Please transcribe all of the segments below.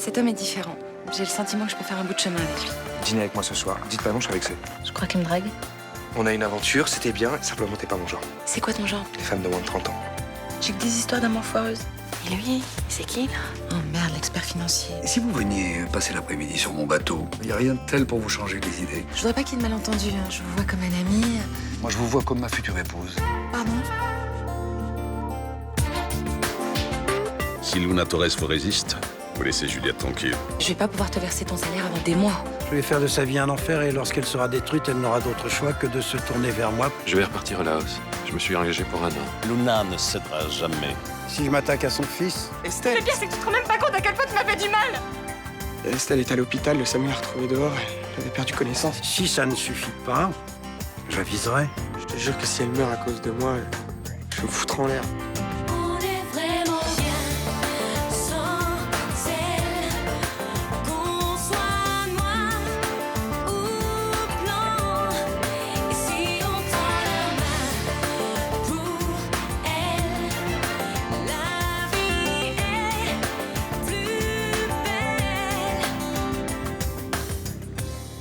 Cet homme est différent. J'ai le sentiment que je peux faire un bout de chemin avec lui. Dîner avec moi ce soir. Dites pas non, je serai vexé. Je crois qu'il me drague. On a une aventure, c'était bien, simplement t'es pas mon genre. C'est quoi ton genre? Les femmes de moins de 30 ans. J'ai que des histoires d'amour foireuses. Et lui, c'est qui, là? Oh merde, l'expert financier. Et si vous veniez passer l'après-midi sur mon bateau, il n'y a rien de tel pour vous changer les idées. Je voudrais pas qu'il y ait de malentendu. Hein. Je vous vois comme un ami. Moi, je vous vois comme ma future épouse. Pardon? Si Luna Torres vous résiste, vous laissez Juliette tranquille. Je vais pas pouvoir te verser ton salaire avant des mois. Je vais faire de sa vie un enfer et lorsqu'elle sera détruite, elle n'aura d'autre choix que de se tourner vers moi. Je vais repartir à Laos. Je me suis engagé pour 1 an. Luna ne cédera jamais. Si je m'attaque à son fils, Estelle Le pire, c'est que tu te rends même pas compte à quel point tu m'as fait du mal. Estelle est à l'hôpital, le SAMU l'a retrouvée dehors. Elle avait perdu connaissance. si ça ne suffit pas, j'aviserai. Je te jure que si elle meurt à cause de moi, je vais vous foutre en l'air. On est vraiment bien sans elle. Qu'on soit noir ou blanc. Et si on tend la main pour elle, la vie est plus belle.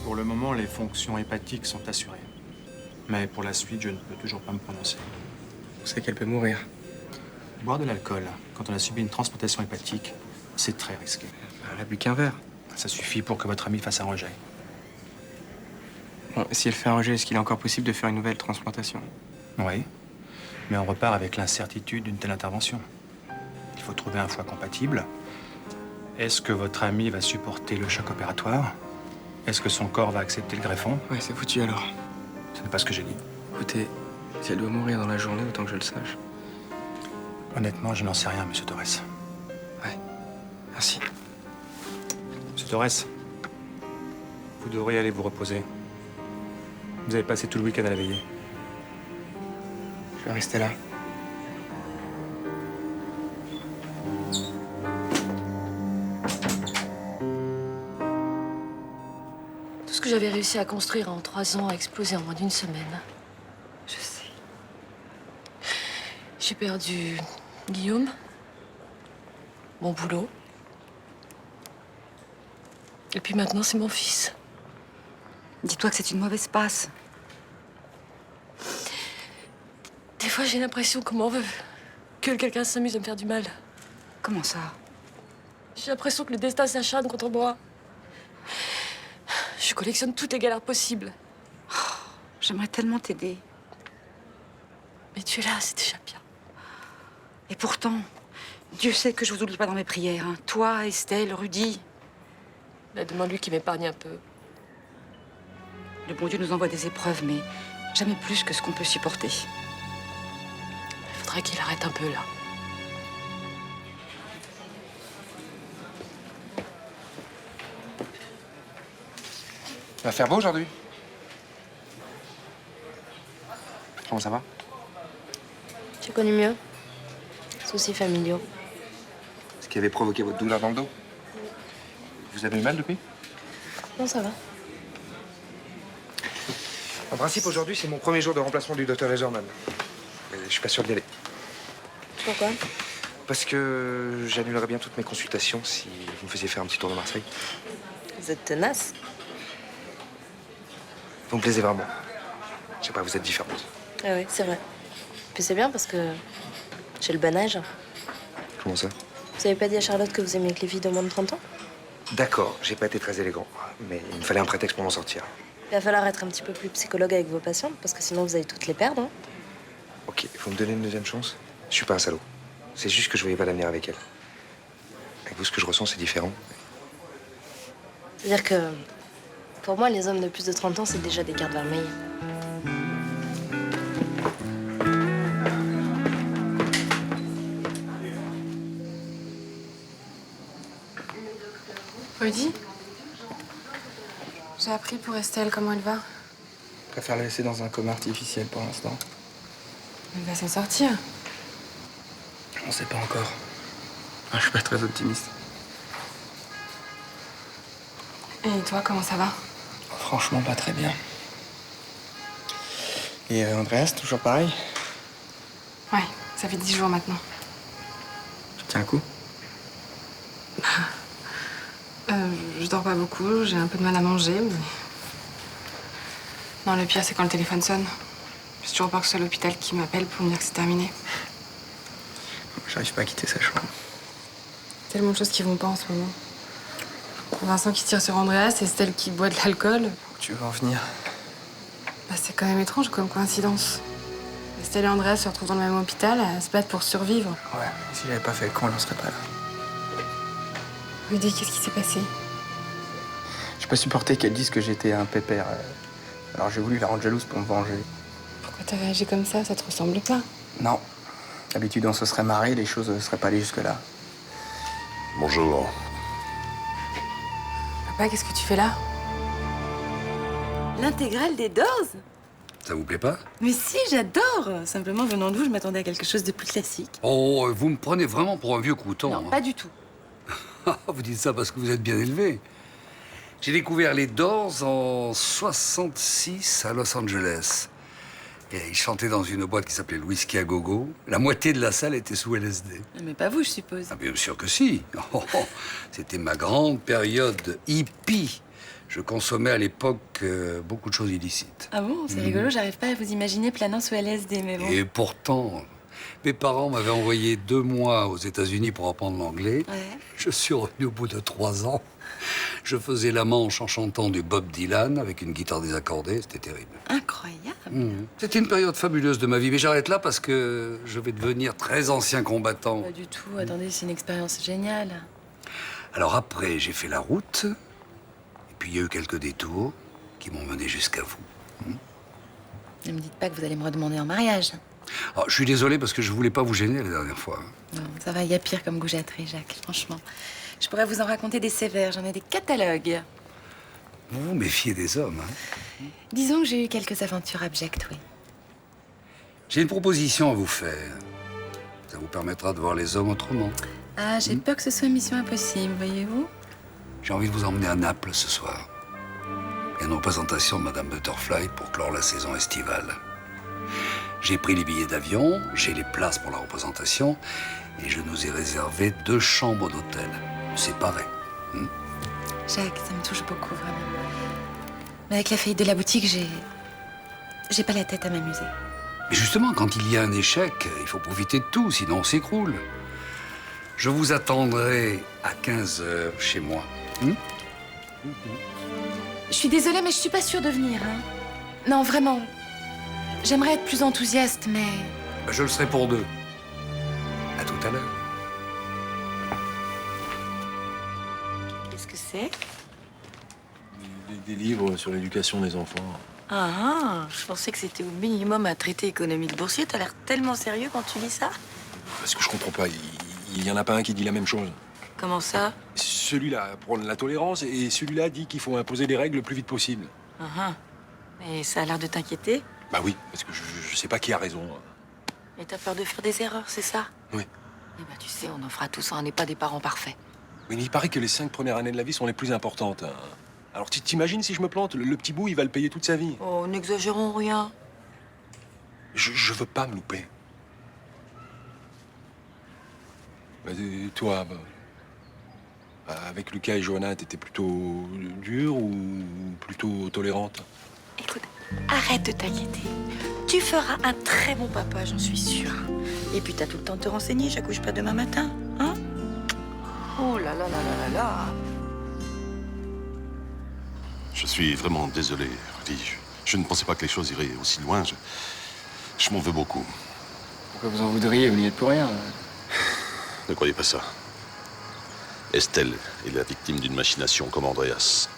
Pour le moment, les fonctions hépatiques sont assurées. Mais pour la suite, je ne peux toujours pas me prononcer. Vous savez qu'elle peut mourir. Boire de l'alcool, quand on a subi une transplantation hépatique, c'est très risqué. Elle a bu qu'un verre. Ça suffit pour que votre ami fasse un rejet. Bon, si elle fait un rejet, est-ce qu'il est encore possible de faire une nouvelle transplantation? Oui, mais on repart avec l'incertitude d'une telle intervention. Il faut trouver un foie compatible. Est-ce que votre ami va supporter le choc opératoire? Est-ce que son corps va accepter le greffon? Ouais, c'est foutu alors. Ce n'est pas ce que j'ai dit. Écoutez, si elle doit mourir dans la journée, autant que je le sache. Honnêtement, je n'en sais rien, monsieur Torres. Ouais, merci. Monsieur Torres, vous devriez aller vous reposer. Vous avez passé tout le week-end à la veillée. Je vais rester là. Tout ce que j'avais réussi à construire en 3 ans a explosé en moins d'1 semaine. Je sais. J'ai perdu Guillaume, mon boulot. Et puis maintenant, c'est mon fils. Dis-toi que c'est une mauvaise passe. Des fois, j'ai l'impression qu'on m'en veut. Que quelqu'un s'amuse à me faire du mal. Comment ça? J'ai l'impression que le destin s'acharne contre moi. Je collectionne toutes les galères possibles. J'aimerais tellement t'aider. Mais tu es là, c'est déjà bien. Et pourtant, Dieu sait que je vous oublie pas dans mes prières. Hein. Toi, Estelle, Rudy. Bah, demande-lui qu'il m'épargne un peu. Le bon Dieu nous envoie des épreuves, mais jamais plus que ce qu'on peut supporter. Il faudrait qu'il arrête un peu, là. Il va faire beau aujourd'hui. Comment ça va? Tu connais mieux? Soucis familiaux. Ce qui avait provoqué votre douleur dans le dos? Vous avez eu mal depuis? Non, ça va. En principe, aujourd'hui, c'est mon premier jour de remplacement du docteur Legerman. Mais je suis pas sûr d'y aller. Pourquoi? Parce que j'annulerais bien toutes mes consultations si vous me faisiez faire un petit tour de Marseille. Vous êtes tenace. Vous me plaisez vraiment. Je sais pas, vous êtes différente. Ah oui, c'est vrai. Puis c'est bien parce que j'ai le bon âge. Comment ça? Vous avez pas dit à Charlotte que vous aimiez que les filles de moins de 30 ans? D'accord, j'ai pas été très élégant, mais il me fallait un prétexte pour m'en sortir. Il va falloir être un petit peu plus psychologue avec vos patientes parce que sinon vous allez toutes les perdre. Hein. Ok, vous me donnez une deuxième chance? Je suis pas un salaud. C'est juste que je voyais pas d'avenir avec elle. Avec vous, ce que je ressens, c'est différent. C'est-à-dire que pour moi, les hommes de plus de 30 ans, c'est déjà des cartes vermeilles. Rudy, j'ai appris pour Estelle comment elle va. Je préfère la laisser dans un coma artificiel pour l'instant. Elle va s'en sortir. On sait pas encore. Je suis pas très optimiste. Et toi, comment ça va? Franchement, pas très bien. Et Andreas, toujours pareil? Ouais, ça fait 10 jours maintenant. Tu tiens le coup? Je dors pas beaucoup, j'ai un peu de mal à manger, mais... Non, le pire, c'est quand le téléphone sonne. J'ai toujours peur que ce soit l'hôpital qui m'appelle pour me dire que c'est terminé. J'arrive pas à quitter sa chambre. Tellement de choses qui vont pas en ce moment. Vincent qui tire sur Andreas et Estelle qui boit de l'alcool. Où tu veux en venir? Bah, c'est quand même étrange comme coïncidence. Estelle et Andreas se retrouvent dans le même hôpital à se battre pour survivre. Ouais, si j'avais pas fait le con, elle en serait pas là. Rudy, qu'est-ce qui s'est passé? J'ai pas supporté qu'elle dise que j'étais un pépère. Alors j'ai voulu la rendre jalouse pour me venger. Pourquoi t'as réagi comme ça? Ça te ressemble pas. Non. D'habitude, on se serait marré, les choses ne seraient pas allées jusque-là. Bonjour. Papa, qu'est-ce que tu fais là? L'intégrale des Doors? Ça vous plaît pas? Mais si, j'adore. Simplement, venant de vous, je m'attendais à quelque chose de plus classique. Oh, vous me prenez vraiment pour un vieux crouton. Non, pas du tout. Vous dites ça parce que vous êtes bien élevé. J'ai découvert les Doors en 66 à Los Angeles. Et ils chantaient dans une boîte qui s'appelait le Whisky à Gogo. La moitié de la salle était sous LSD. Mais pas vous, je suppose. Ah, bien sûr que si. C'était ma grande période hippie. Je consommais à l'époque beaucoup de choses illicites. Ah bon? C'est rigolo, j'arrive pas à vous imaginer planant sous LSD, mais bon. Et pourtant, mes parents m'avaient envoyé 2 mois aux États-Unis pour apprendre l'anglais. Ouais. Je suis revenu au bout de 3 ans. Je faisais la manche en chantant du Bob Dylan avec une guitare désaccordée. C'était terrible. Incroyable. C'était une période fabuleuse de ma vie. Mais j'arrête là parce que je vais devenir très ancien combattant. Pas du tout. Attendez, c'est une expérience géniale. Alors après, j'ai fait la route. Et puis il y a eu quelques détours qui m'ont mené jusqu'à vous. Ne me dites pas que vous allez me redemander en mariage. Oh, je suis désolé parce que je voulais pas vous gêner la dernière fois. Non, ça va, il y a pire comme goujaterie, Jacques, franchement. Je pourrais vous en raconter des sévères, j'en ai des catalogues. Vous vous méfiez des hommes, hein? Disons que j'ai eu quelques aventures abjectes, oui. J'ai une proposition à vous faire. Ça vous permettra de voir les hommes autrement. Ah, j'ai peur que ce soit mission impossible, voyez-vous. J'ai envie de vous emmener à Naples ce soir. Il y a une représentation de Madame Butterfly pour clore la saison estivale. J'ai pris les billets d'avion, j'ai les places pour la représentation et je nous ai réservé 2 chambres d'hôtel, séparées. Jacques, ça me touche beaucoup, vraiment. Mais avec la faillite de la boutique, j'ai pas la tête à m'amuser. Mais justement, quand il y a un échec, il faut profiter de tout, sinon on s'écroule. Je vous attendrai à 15h chez moi. Je suis désolée, mais je suis pas sûre de venir, hein. Non, vraiment. J'aimerais être plus enthousiaste, mais... Je le serai pour 2. À tout à l'heure. Qu'est-ce que c'est? Des livres sur l'éducation des enfants. Ah, je pensais que c'était au minimum un traité économique boursier. T'as l'air tellement sérieux quand tu lis ça. Parce que je comprends pas. Il y en a pas un qui dit la même chose. Comment ça? Celui-là prône la tolérance et celui-là dit qu'il faut imposer des règles le plus vite possible. Et ça a l'air de t'inquiéter? Bah oui, parce que je sais pas qui a raison. Et t'as peur de faire des erreurs, c'est ça? Oui. Eh ben, tu sais, on en fera tous, on n'est pas des parents parfaits. Oui, mais il paraît que les 5 premières années de la vie sont les plus importantes. Alors t'imagines si je me plante, le petit bout, il va le payer toute sa vie. Oh, n'exagérons rien. Je veux pas me louper. Bah, toi, avec Lucas et Johanna, t'étais plutôt dure ou plutôt tolérante? Écoute, arrête de t'inquiéter. Tu feras un très bon papa, j'en suis sûre. Et puis t'as tout le temps de te renseigner, j'accouche pas demain matin, hein? Oh là là là là là là. Je suis vraiment désolé, Rudy. Je ne pensais pas que les choses iraient aussi loin. Je m'en veux beaucoup. Pourquoi vous en voudriez? Vous n'y êtes pour rien. Ne croyez pas ça. Estelle est la victime d'une machination comme Andreas.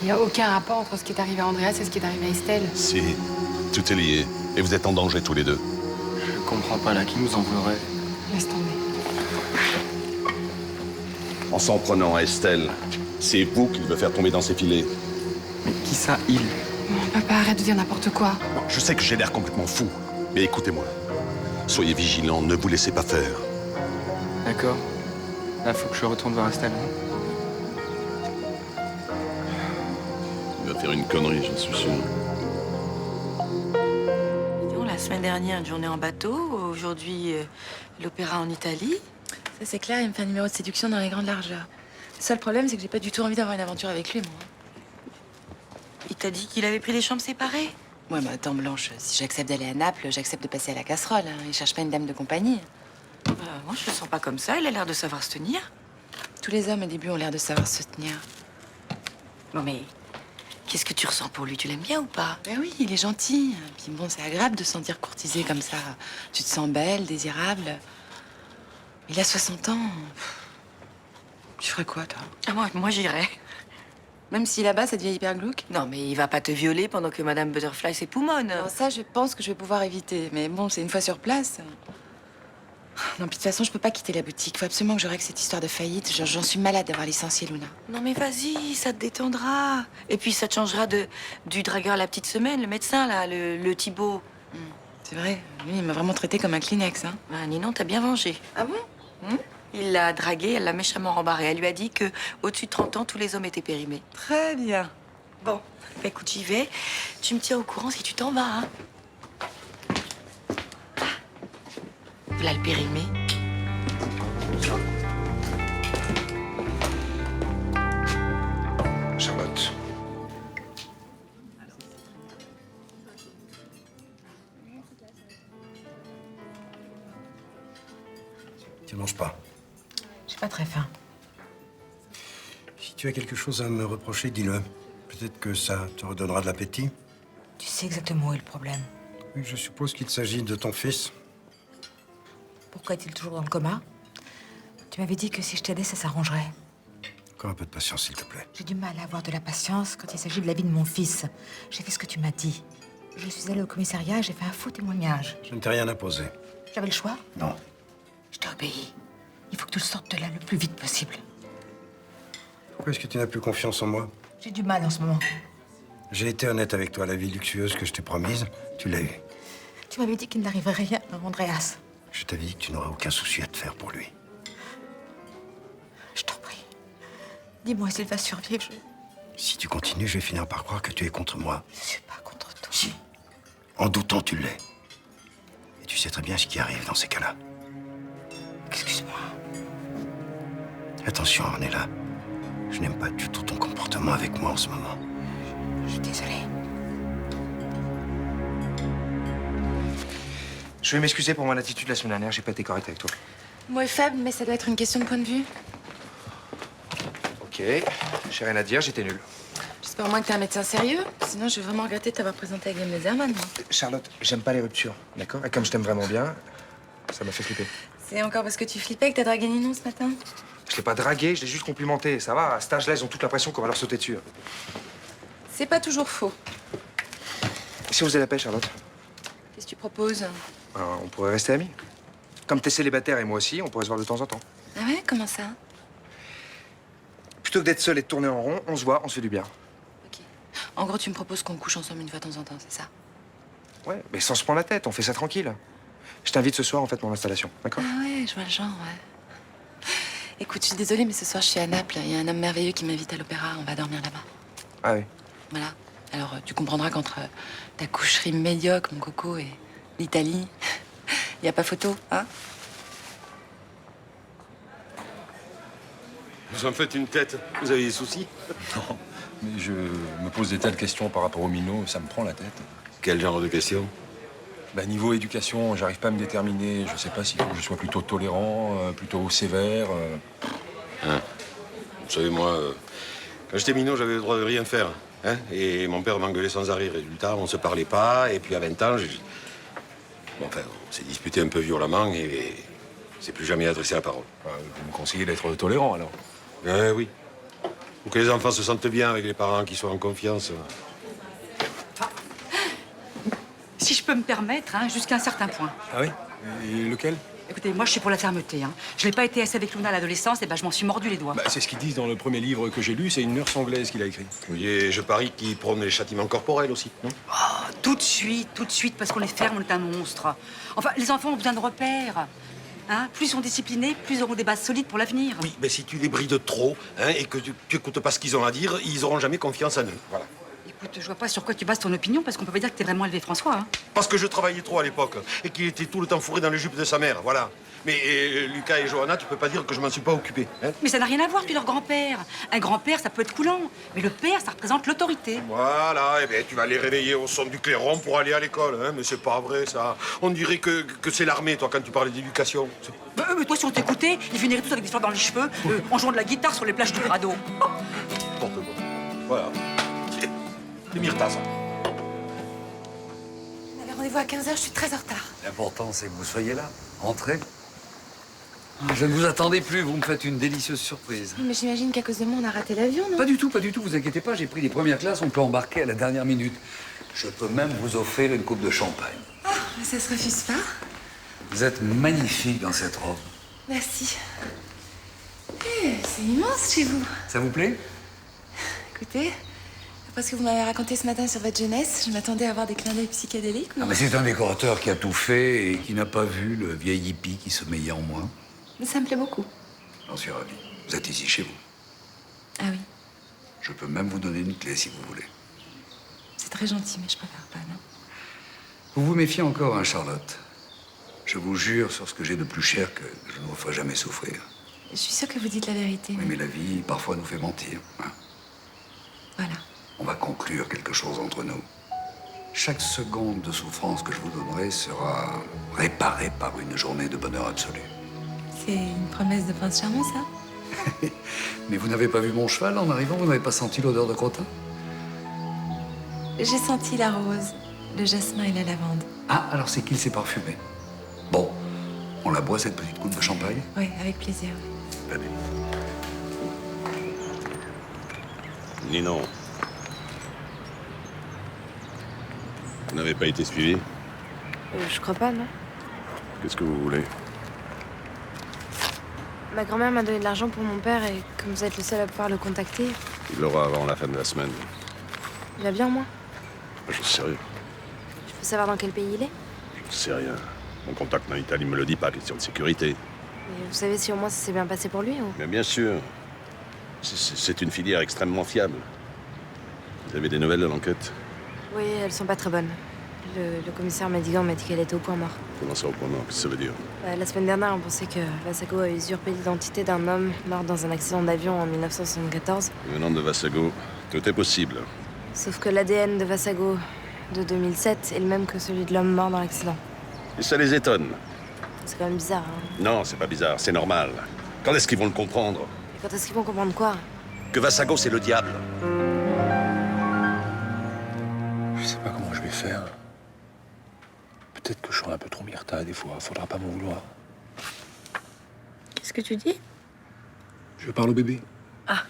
Il n'y a aucun rapport entre ce qui est arrivé à Andreas et ce qui est arrivé à Estelle. Si, tout est lié. Et vous êtes en danger tous les deux. Je comprends pas là, qui nous en voudrait? Laisse tomber. En s'en prenant à Estelle, c'est vous qui devez faire tomber dans ses filets. Mais qui ça, il? Papa, arrête de dire n'importe quoi. Non, je sais que j'ai l'air complètement fou. Mais écoutez-moi. Soyez vigilants, ne vous laissez pas faire. D'accord. Là, faut que je retourne voir Estelle. Il va faire une connerie, j'en suis sûr. Dis-donc, la semaine dernière, une journée en bateau. Aujourd'hui, l'opéra en Italie. Ça, c'est clair, il me fait un numéro de séduction dans les grandes largeurs. Le seul problème, c'est que j'ai pas du tout envie d'avoir une aventure avec lui, moi. Il t'a dit qu'il avait pris des chambres séparées? Ouais, mais attends, Blanche, si j'accepte d'aller à Naples, j'accepte de passer à la casserole. Hein. Il cherche pas une dame de compagnie. Moi, je le sens pas comme ça. Il a l'air de savoir se tenir. Tous les hommes, au début, ont l'air de savoir se tenir. Bon, mais qu'est-ce que tu ressens pour lui? Tu l'aimes bien ou pas? Ben oui, il est gentil. Puis bon, c'est agréable de se sentir courtisée comme ça. Tu te sens belle, désirable. Il a 60 ans. Tu ferais quoi, toi? Ah, moi j'irais. Même si là-bas, ça devient hyper glauque? Non, mais il va pas te violer pendant que Madame Butterfly s'époumonne. Alors ça, je pense que je vais pouvoir éviter. Mais bon, c'est une fois sur place. Non, puis de toute façon, je peux pas quitter la boutique. Faut absolument que je règle cette histoire de faillite. J'en suis malade d'avoir licencié Luna. Non, mais vas-y, ça te détendra. Et puis ça te changera du dragueur la petite semaine, le médecin, là, le Thibaut. C'est vrai, lui, il m'a vraiment traité comme un Kleenex, hein. Ah, Ninon, t'as bien vengé. Ah bon? Il l'a draguée, elle l'a méchamment rembarrée. Elle lui a dit que au-dessus de 30 ans, tous les hommes étaient périmés. Très bien. Bon, bah, écoute, j'y vais. Tu me tiens au courant si tu t'en vas, hein. Voilà le périmé. Charlotte. Tu ne manges pas. J'ai pas très faim. Si tu as quelque chose à me reprocher, dis-le. Peut-être que ça te redonnera de l'appétit. Tu sais exactement où est le problème. Oui, je suppose qu'il s'agit de ton fils. Pourquoi est-il toujours dans le coma? Tu m'avais dit que si je t'aidais, ça s'arrangerait. Encore un peu de patience, s'il te plaît. J'ai du mal à avoir de la patience quand il s'agit de la vie de mon fils. J'ai fait ce que tu m'as dit. Je suis allée au commissariat, j'ai fait un faux témoignage. Je ne t'ai rien imposé. J'avais le choix? Non. Je t'ai obéi. Il faut que tu sortes de là le plus vite possible. Pourquoi est-ce que tu n'as plus confiance en moi? J'ai du mal en ce moment. J'ai été honnête avec toi. La vie luxueuse que je t'ai promise, tu l'as eue. Tu m'avais dit qu'il n'arriverait rien à Andreas. Je t'avais dit que tu n'aurais aucun souci à te faire pour lui. Je t'en prie. Dis-moi s'il va survivre. Si tu continues, je vais finir par croire que tu es contre moi. Je suis pas contre toi. Si. En doutant, tu l'es. Et tu sais très bien ce qui arrive dans ces cas-là. Excuse-moi. Attention, Ornella. Je n'aime pas du tout ton comportement avec moi en ce moment. Je suis désolée. Je vais m'excuser pour mon attitude la semaine dernière. J'ai pas été correct avec toi. Mot est faible, mais ça doit être une question de point de vue. Ok. J'ai rien à dire, j'étais nul. J'espère au moins que t'es un médecin sérieux. Sinon, je vais vraiment regretter de t'avoir présenté à Guillaume Lezerman. Charlotte, j'aime pas les ruptures, d'accord? Et comme je t'aime vraiment bien, ça m'a fait flipper. C'est encore parce que tu flippais que t'as dragué Ninon ce matin? Je l'ai pas dragué, je l'ai juste complimenté. Ça va, à cet âge-là, ils ont toute l'impression qu'on va leur sauter dessus. C'est pas toujours faux. Et si on faisait la paix, Charlotte? Qu'est-ce que tu proposes? On pourrait rester amis. Comme t'es célibataire et moi aussi, on pourrait se voir de temps en temps. Ah ouais? Comment ça? Plutôt que d'être seul et de tourner en rond, on se voit, on se fait du bien. En gros, tu me proposes qu'on couche ensemble une fois de temps en temps, c'est ça? Ouais, mais sans se prendre la tête, on fait ça tranquille. Je t'invite ce soir, en fait, mon installation, d'accord? Ah ouais, je vois le genre, ouais. Écoute, je suis désolée, mais ce soir, je suis à Naples. Il y a un homme merveilleux qui m'invite à l'opéra. On va dormir là-bas. Ah oui. Voilà. Alors, tu comprendras qu'entre ta coucherie médiocre, mon coco, et l'Italie, il n'y a pas photo, hein? Vous en faites une tête. Vous avez des soucis? Non, mais je me pose des tas de questions par rapport au minot, ça me prend la tête. Quel genre de questions? Bah, niveau éducation, j'arrive pas à me déterminer. Je sais pas s'il faut que je sois plutôt tolérant, plutôt sévère. Hein? Vous savez, moi, quand j'étais minot, j'avais le droit de rien faire. Hein? Et mon père m'engueulait sans arrêt. Résultat, on se parlait pas. Et puis à 20 ans, bon, enfin, on s'est disputé un peu violemment et c'est plus jamais adressé la parole. Vous me conseillez d'être tolérant, alors? Oui. Pour que les enfants se sentent bien avec les parents qui sont en confiance. Si je peux me permettre, hein, jusqu'à un certain point. Ah oui? Et lequel? Écoutez, moi, je suis pour la fermeté. Hein. Je n'ai pas été assez avec Luna à l'adolescence, et ben, je m'en suis mordu les doigts. Bah, c'est ce qu'ils disent dans le premier livre que j'ai lu, c'est une nurse anglaise qui l'a écrit. Oui, et je parie qu'ils prônent les châtiments corporels aussi, non? Oh, tout de suite, parce qu'on les ferme, on est un monstre. Enfin, les enfants ont besoin de repères. Hein, plus ils sont disciplinés, plus ils auront des bases solides pour l'avenir. Oui, mais si tu les brides trop, hein, et que tu n'écoutes pas ce qu'ils ont à dire, ils n'auront jamais confiance en eux. Voilà. Écoute, je vois pas sur quoi tu bases ton opinion, parce qu'on peut pas dire que t'es vraiment élevé François, hein. Parce que je travaillais trop à l'époque et qu'il était tout le temps fourré dans les jupes de sa mère, voilà. Mais Lucas et Johanna, tu peux pas dire que je m'en suis pas occupé, hein. Mais ça n'a rien à voir, puis leur grand-père. Un grand-père, ça peut être coulant. Mais le père, ça représente l'autorité. Voilà, eh bien, tu vas les réveiller au son du clairon pour aller à l'école, hein. Mais c'est pas vrai, ça. On dirait que c'est l'armée, toi, quand tu parles d'éducation. Mais toi, si on t'écoutait, ils finiraient tous avec des fleurs dans les cheveux, en jouant de la guitare sur les plages du Prado. N'importe quoi. Voilà. C'est Myrta, ça. On avait rendez-vous à 15h, je suis très en retard. L'important, c'est que vous soyez là. Entrez. Je ne vous attendais plus, vous me faites une délicieuse surprise. Mais j'imagine qu'à cause de moi, on a raté l'avion, non? Pas du tout, vous inquiétez pas, j'ai pris les premières classes, on peut embarquer à la dernière minute. Je peux même vous offrir une coupe de champagne. Ah, mais ça se refuse pas. Vous êtes magnifique dans cette robe. Merci. C'est immense chez vous. Ça vous plaît? Écoutez, après ce que vous m'avez raconté ce matin sur votre jeunesse, je m'attendais à avoir des clins d'œil psychédéliques. Ah, mais c'est un décorateur qui a tout fait et qui n'a pas vu le vieil hippie qui sommeillait en moi. Mais ça me plaît beaucoup. J'en suis ravi. Vous êtes ici chez vous. Ah oui, Je peux même vous donner une clé si vous voulez. c'est très gentil, mais je préfère pas, non? Vous vous méfiez encore, hein, Charlotte? Je vous jure sur ce que j'ai de plus cher que je ne vous ferai jamais souffrir. Je suis sûre que vous dites la vérité. Oui, mais la vie, parfois, nous fait mentir. Hein. Voilà. On va conclure quelque chose entre nous. Chaque seconde de souffrance que je vous donnerai sera réparée par une journée de bonheur absolu. C'est une promesse de prince charmant, ça? Mais vous n'avez pas vu mon cheval en arrivant? Vous n'avez pas senti l'odeur de crottin? J'ai senti la rose, le jasmin et la lavande. Ah, alors c'est qu'il s'est parfumé. Bon, on la boit, cette petite coupe de champagne? Oui, avec plaisir. Allez. Ninon. Vous n'avez pas été suivi? Je crois pas, non? Qu'est-ce que vous voulez? Ma grand-mère m'a donné de l'argent pour mon père et comme vous êtes le seul à pouvoir le contacter, Il l'aura avant la fin de la semaine. il va bien, moi. Je sais rien. Je peux savoir dans quel pays il est? Je sais rien. Mon contact en Italie me le dit pas, question de sécurité. Et vous savez si au moins ça s'est bien passé pour lui ou... Mais bien sûr. C'est une filière extrêmement fiable. Vous avez des nouvelles de l'enquête? Oui, elles sont pas très bonnes. Le commissaire Madigan m'a dit qu'elle était au point mort. Comment ça au point mort? Qu'est-ce que ça veut dire? La semaine dernière, on pensait que Vassago a usurpé l'identité d'un homme mort dans un accident d'avion en 1974. Venant de Vassago, tout est possible. Sauf que l'ADN de Vassago de 2007 est le même que celui de l'homme mort dans l'accident. Et ça les étonne. C'est quand même bizarre, hein? Non, c'est pas bizarre, c'est normal. Quand est-ce qu'ils vont le comprendre? Et quand est-ce qu'ils vont comprendre quoi? Que Vassago, c'est le diable. Je sais pas comment je vais faire. Peut-être que je suis un peu trop Myrta des fois. Faudra pas m'en vouloir. Qu'est-ce que tu dis? Je parle au bébé. Ah.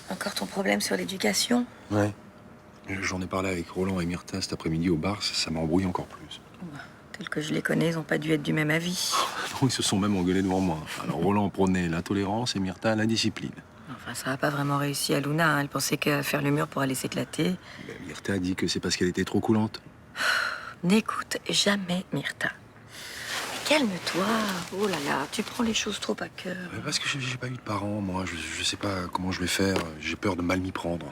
Encore ton problème sur l'éducation? Ouais. J'en ai parlé avec Roland et Myrta cet après-midi au bar. Ça m'embrouille encore plus. Tels que je les connais, ils n'ont pas dû être du même avis. Non, ils se sont même engueulés devant moi. Alors Roland prônait l'intolérance et Myrta la discipline. Enfin, ça n'a pas vraiment réussi à Luna, hein. Elle pensait qu'à faire le mur pour aller s'éclater. Ben, Myrta a dit que c'est parce qu'elle était trop coulante. N'écoute jamais Myrta. Mais calme-toi. Oh là là, tu prends les choses trop à cœur. Parce que j'ai pas eu de parents, moi. Je sais pas comment je vais faire. J'ai peur de mal m'y prendre.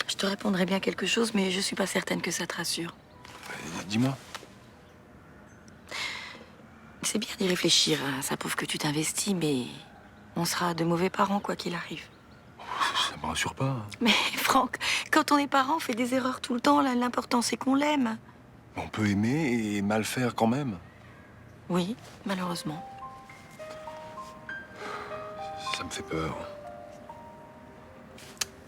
Je te répondrai bien quelque chose, mais je suis pas certaine que ça te rassure. Dis-moi. C'est bien d'y réfléchir, hein. Ça prouve que tu t'investis, mais on sera de mauvais parents quoi qu'il arrive. Ça me rassure pas. Mais Franck, quand on est parent, on fait des erreurs tout le temps. Là, l'important, c'est qu'on l'aime. On peut aimer et mal faire quand même. Oui, malheureusement. Ça me fait peur.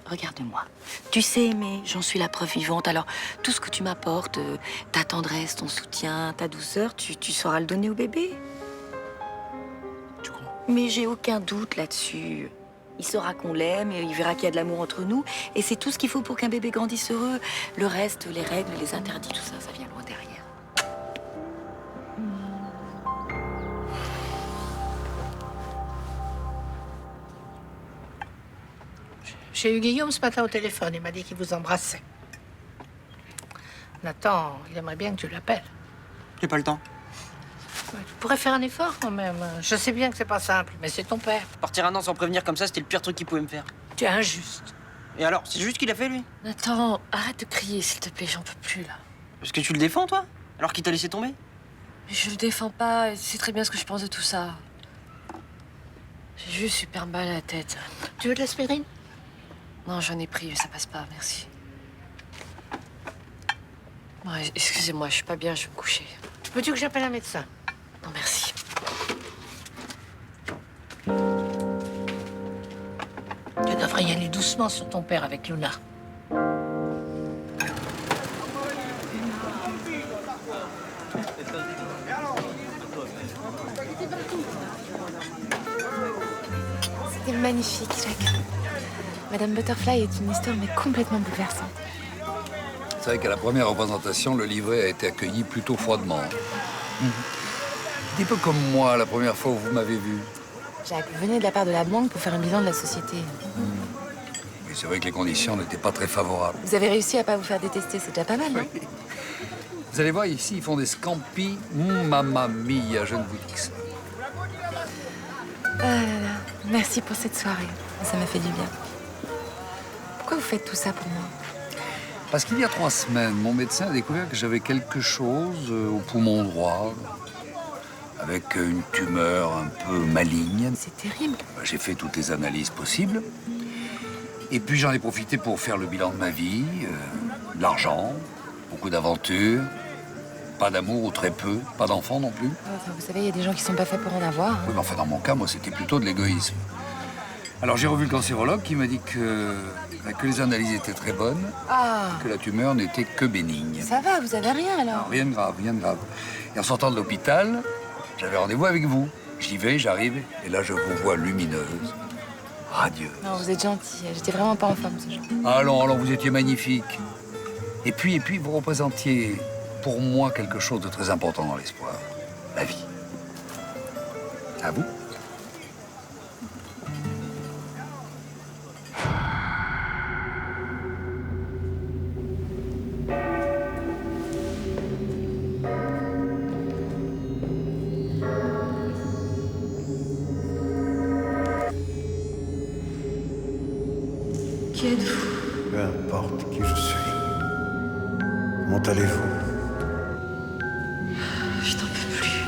Regarde-moi. Tu sais aimer, j'en suis la preuve vivante. Alors, tout ce que tu m'apportes, ta tendresse, ton soutien, ta douceur, tu sauras le donner au bébé. Tu crois? Mais j'ai aucun doute là-dessus. Il saura qu'on l'aime, et il verra qu'il y a de l'amour entre nous. Et c'est tout ce qu'il faut pour qu'un bébé grandisse heureux. Le reste, les règles, les interdits, tout ça, ça vient loin derrière. J'ai eu Guillaume ce matin au téléphone. Il m'a dit qu'il vous embrassait. Nathan, il aimerait bien que tu l'appelles. J'ai pas le temps. Tu pourrais faire un effort quand même. Je sais bien que c'est pas simple, mais c'est ton père. Partir un an sans prévenir comme ça, c'était le pire truc qu'il pouvait me faire. Tu es injuste. Et alors, c'est juste qu'il a fait, lui? Nathan, arrête de crier, s'il te plaît, j'en peux plus, là. Parce que tu le défends, toi? Alors qu'il t'a laissé tomber? Mais je le défends pas, et c'est très bien ce que je pense de tout ça. J'ai juste super mal à la tête. Tu veux de l'aspirine? Non, j'en ai pris, mais ça passe pas, merci. Ouais, excusez-moi, je suis pas bien, je vais me coucher. Veux-tu que j'appelle un médecin? Non, merci. Tu devrais y aller doucement sur ton père avec Luna. C'était magnifique, Jacques. Madame Butterfly est une histoire mais complètement bouleversante. C'est vrai qu'à la première représentation, le livret a été accueilli plutôt froidement. Un petit peu comme moi, la première fois où vous m'avez vu. Jacques, vous venez de la part de la banque pour faire un bilan de la société. Mais c'est vrai que les conditions n'étaient pas très favorables. Vous avez réussi à pas vous faire détester, c'est déjà pas mal, non? Vous allez voir, ici, ils font des scampi. Mamma mia, je ne vous dis que ça. Ah là là, merci pour cette soirée. Ça m'a fait du bien. Pourquoi vous faites tout ça pour moi? Parce qu'il y a 3 semaines, mon médecin a découvert que j'avais quelque chose au poumon droit, avec une tumeur un peu maligne. C'est terrible. J'ai fait toutes les analyses possibles. Et puis j'en ai profité pour faire le bilan de ma vie, de l'argent, beaucoup d'aventures, pas d'amour ou très peu, pas d'enfants non plus. Enfin, vous savez, il y a des gens qui sont pas faits pour en avoir. Oui, mais enfin, dans mon cas, moi, c'était plutôt de l'égoïsme. Alors j'ai revu le cancérologue qui m'a dit que les analyses étaient très bonnes, Ah, que la tumeur n'était que bénigne. ça va, vous avez rien alors? Non, rien de grave, rien de grave. Et en sortant de l'hôpital, j'avais rendez-vous avec vous. J'y vais, j'arrive, et là je vous vois lumineuse, radieuse. Non, vous êtes gentil. J'étais vraiment pas en forme ce jour. Allons, vous étiez magnifique. Et puis, vous représentiez pour moi quelque chose de très important dans l'espoir. La vie. À vous. Qui êtes-vous? Peu importe qui je suis. Comment allez-vous? Je t'en peux plus.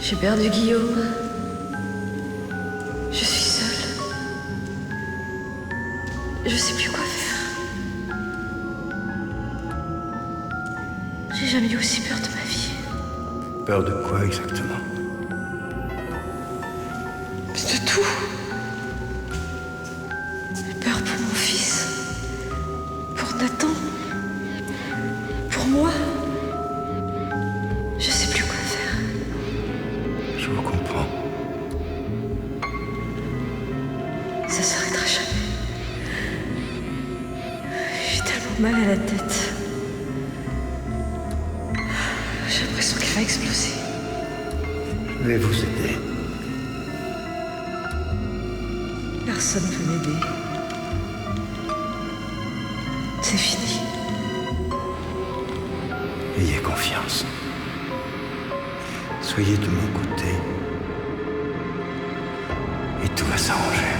J'ai perdu Guillaume. Je suis seule. Je sais plus quoi faire. J'ai jamais eu aussi peur de ma vie. Peur de quoi exactement? De tout. J'ai peur pour mon fils. Pour Nathan. Pour moi. Je sais plus quoi faire. Je vous comprends. Ça s'arrêtera jamais. J'ai tellement mal à la tête. J'ai l'impression qu'elle va exploser. Je vais vous aider. Personne ne veut m'aider. C'est fini. Ayez confiance. Soyez de mon côté. Et tout va s'arranger.